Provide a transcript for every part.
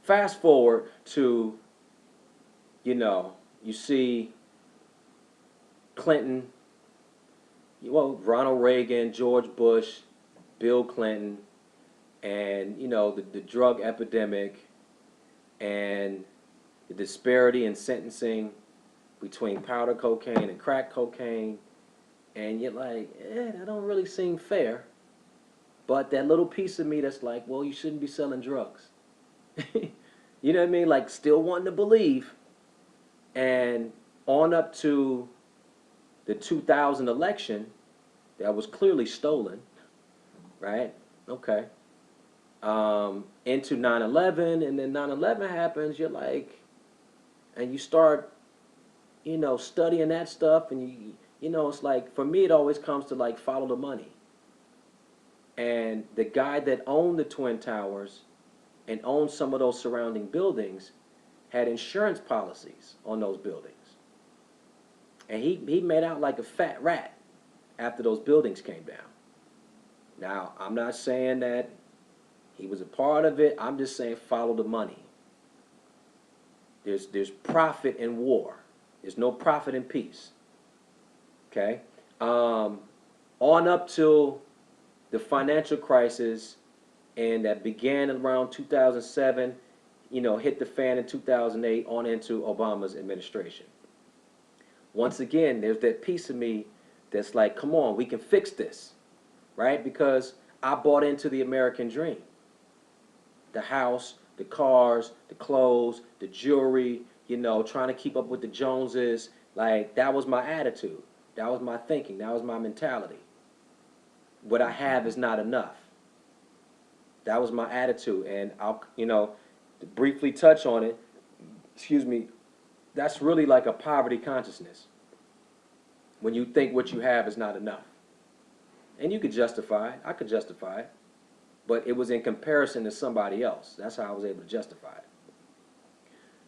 fast forward to, you see Clinton, well, Ronald Reagan, George Bush, Bill Clinton, and the drug epidemic and the disparity in sentencing between powder cocaine and crack cocaine, and you're like, that don't really seem fair. But that little piece of me that's like, well, you shouldn't be selling drugs. You know what I mean? Like, still wanting to believe. And on up to the 2000 election, that was clearly stolen, right? Okay. Into 9/11, and then 9/11 happens, you're like, and you start, studying that stuff, and it's like, for me, it always comes to like, follow the money. And the guy that owned the Twin Towers and owned some of those surrounding buildings had insurance policies on those buildings. And he made out like a fat rat after those buildings came down. Now, I'm not saying that he was a part of it. I'm just saying follow the money. There's profit in war. There's no profit in peace. Okay? On up till the financial crisis, and that began around 2007, hit the fan in 2008 on into Obama's administration. Once again, there's that piece of me that's like, come on, we can fix this, right? Because I bought into the American dream. The house, the cars, the clothes, the jewelry, trying to keep up with the Joneses. Like, that was my attitude. That was my thinking. That was my mentality. What I have is not enough. That was my attitude. And I'll, to briefly touch on it, excuse me, that's really like a poverty consciousness. When you think what you have is not enough. And you could justify it. I could justify it. But it was in comparison to somebody else. That's how I was able to justify it.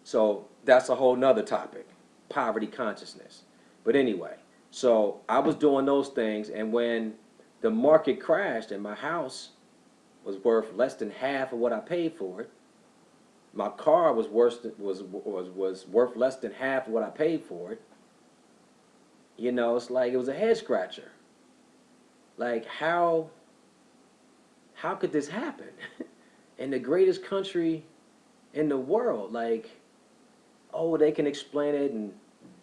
So that's a whole nother topic, poverty consciousness. But anyway, so I was doing those things, and when the market crashed and my house was worth less than half of what I paid for it, my car was worth less than half of what I paid for it. It's like it was a head scratcher. Like, how could this happen in the greatest country in the world? Like, oh, they can explain it, and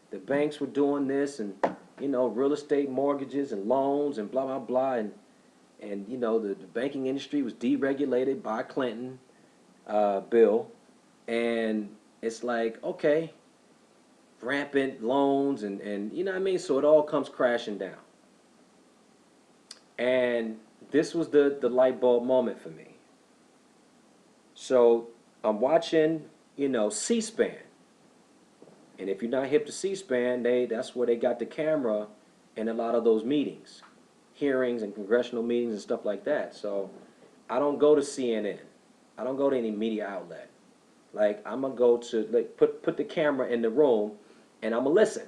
the banks were doing this, and real estate mortgages and loans and blah blah blah, and the banking industry was deregulated by Clinton, Bill, and it's like, okay, rampant loans, and you know what I mean. So it all comes crashing down, and this was the light bulb moment for me. So I'm watching, C-SPAN. And if you're not hip to C-SPAN, that's where they got the camera in a lot of those meetings, hearings and congressional meetings and stuff like that. So I don't go to CNN. I don't go to any media outlet. Like, I'm going to go to, like, put the camera in the room, and I'm going to listen.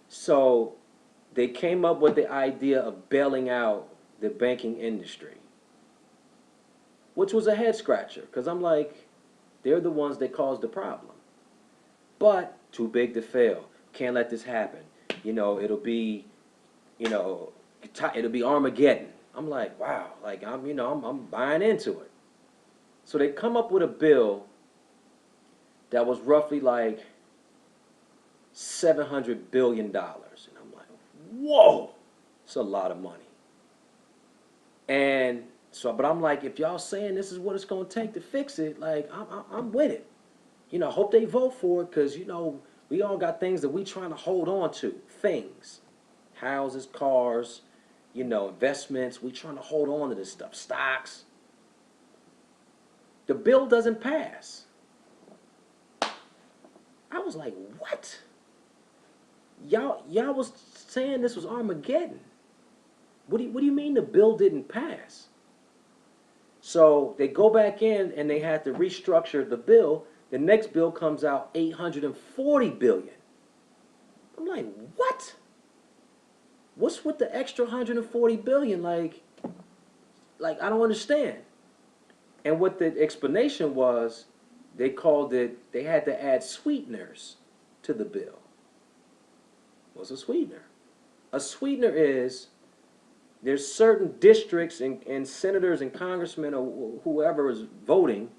So they came up with the idea of bailing out the banking industry, which was a head scratcher, because I'm like, they're the ones that caused the problem. But too big to fail. Can't let this happen. It'll be, it'll be Armageddon. I'm like, wow, like I'm buying into it. So they come up with a bill that was roughly like $700 billion, and I'm like, whoa, it's a lot of money. And so, but I'm like, if y'all saying this is what it's gonna take to fix it, like I'm with it. I hope they vote for it, because we all got things that we trying to hold on to. Things, houses, cars, investments. We trying to hold on to this stuff. Stocks. The bill doesn't pass. I was like, what? Y'all was saying this was Armageddon. What do you mean the bill didn't pass? So they go back in and they had to restructure the bill. The next bill comes out $840 billion. I'm like, what? What's with the extra $140 billion? Like I don't understand. And what the explanation was, they called it, they had to add sweeteners to the bill. What's a sweetener? A sweetener is, there's certain districts and senators and congressmen or whoever is voting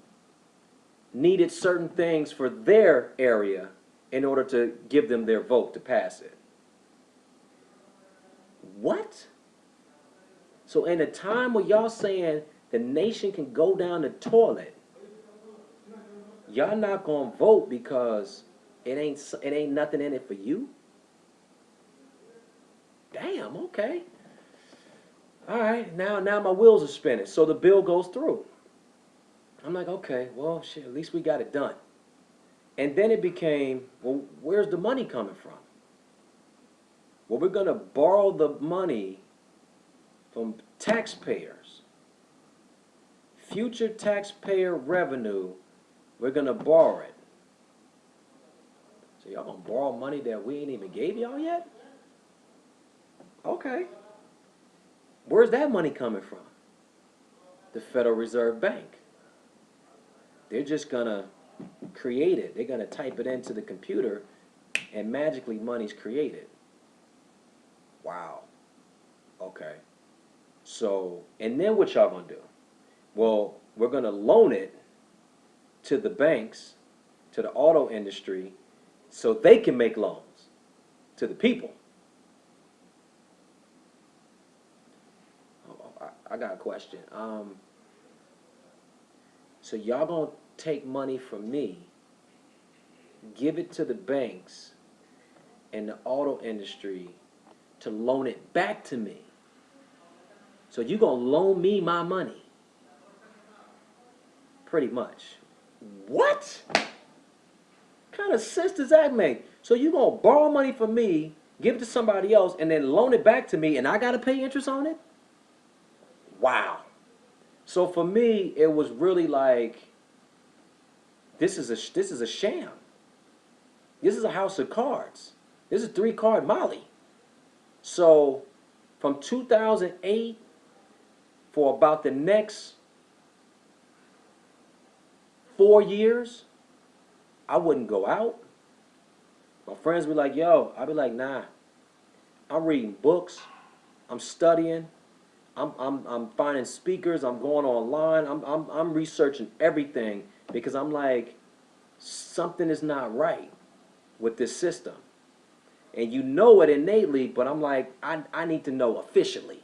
needed certain things for their area in order to give them their vote to pass it. What? So in a time where y'all saying the nation can go down the toilet, y'all not gonna vote because it ain't nothing in it for you? Damn, okay. All right, now my wheels are spinning. So the bill goes through. I'm like, okay, well, shit, at least we got it done. And then it became, well, where's the money coming from? Well, we're going to borrow the money from taxpayers. Future taxpayer revenue, we're going to borrow it. So y'all going to borrow money that we ain't even gave y'all yet? Okay. Where's that money coming from? The Federal Reserve Bank. They're just going to create it. They're going to type it into the computer and magically money's created. Wow. Okay. So, and then what y'all going to do? Well, we're going to loan it to the banks, to the auto industry, so they can make loans to the people. I got a question. So y'all gonna take money from me, give it to the banks and the auto industry to loan it back to me. So you gonna loan me my money. Pretty much. What? Kind of sense does that make? So you gonna borrow money from me, give it to somebody else, and then loan it back to me, and I gotta pay interest on it? Wow. So for me, it was really like, this is a sham. This is a house of cards. This is 3-card Molly. So from 2008 for about the next 4 years, I wouldn't go out. My friends be like, yo, I'd be like, nah. I'm reading books. I'm studying. I'm finding speakers. I'm going online. I'm researching everything because I'm like, something is not right with this system. And you know it innately, but I'm like, I need to know officially.